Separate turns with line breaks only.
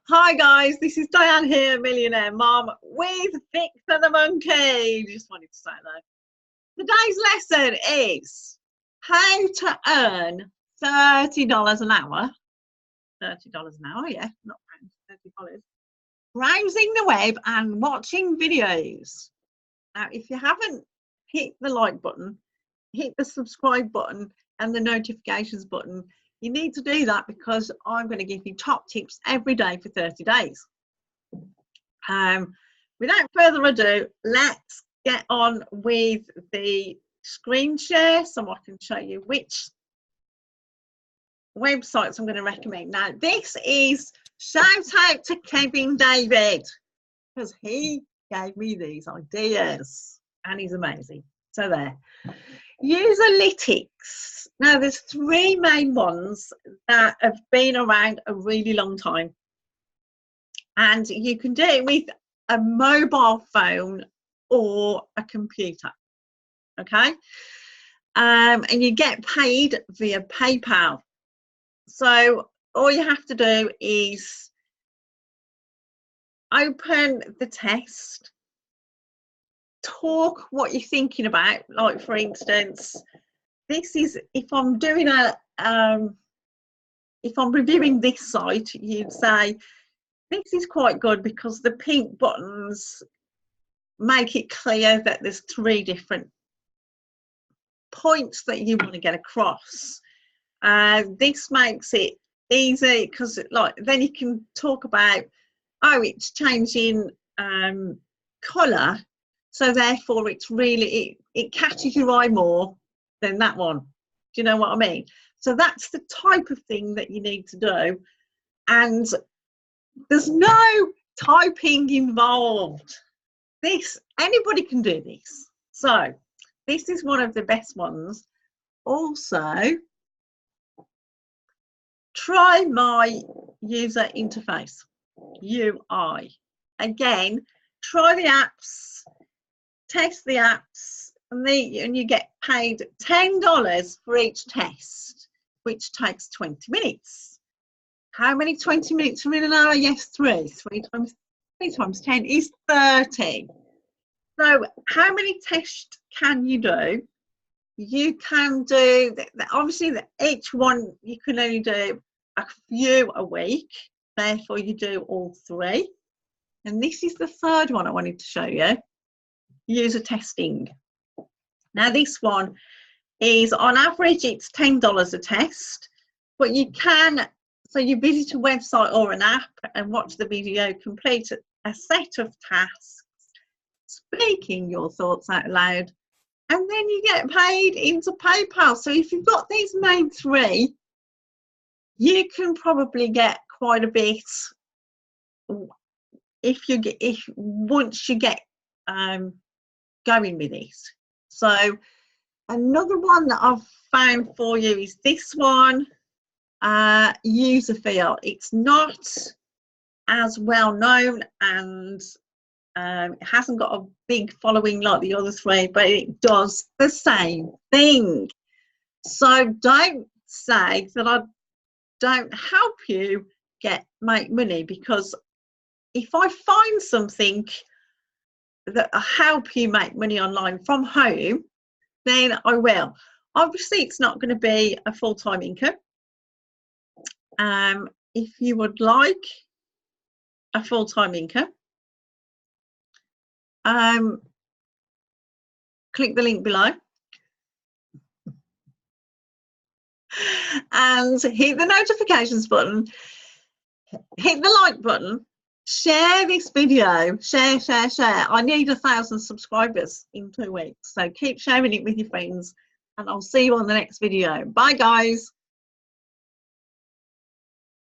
Hi guys, this is Diane here, Millionaire Mom with Victor the Monkey. Just wanted to say that. Today's lesson is how to earn $30 an hour. $30 an hour, yeah, not pounds, $30. Browsing the web and watching videos. Now, if you haven't hit the like button, hit the subscribe button and the notifications button, you need to do that because I'm going to give you top tips every day for 30 days. Without further ado, let's get on with the screen share so I can show you which websites I'm going to recommend. Now, this is shout out to Kevin David because he gave me these ideas and he's amazing. So there. Userlytics. Now there's three main ones that have been around a really long time, and you can do it with a mobile phone or a computer, okay? And you get paid via PayPal. So all you have to do is open the test, talk what you're thinking about. Like for instance, this is if I'm doing a if I'm reviewing this site, you'd say this is quite good because the pink buttons make it clear that there's three different points that you want to get across. This makes it easy because like then you can talk about, oh, it's changing colour, so therefore it's really it catches your eye more than that one. Do you know what I mean? So that's the type of thing that you need to do, and there's no typing involved. This, anybody can do this. So this is one of the best ones. Also, try my user interface, UI. Again, try the apps, test the apps, and you get paid $10 for each test, which takes 20 minutes. How many 20 minutes are in an hour? Yes, three. Three times 10 is 30. So how many tests can you do? You can do, obviously each one you can only do a few a week, therefore you do all three. And this is the third one I wanted to show you, user testing. Now this one is on average it's $10 a test, but you can, so you visit a website or an app and watch the video, complete a set of tasks, speaking your thoughts out loud, and then you get paid into PayPal. So if you've got these main three, you can probably get quite a bit once you get going with it. So another one that I've found for you is this one, user feel. It's not as well known and it hasn't got a big following like the other three, but it does the same thing. So don't say that I don't help you make money, because if I find something that will help you make money online from home, then I will. Obviously it's not going to be a full-time income. If you would like a full-time income, click the link below and hit the notifications button, hit the like button, share this video, share. I need 1,000 subscribers in 2 weeks, so keep sharing it with your friends and I'll see you on the next video. Bye guys.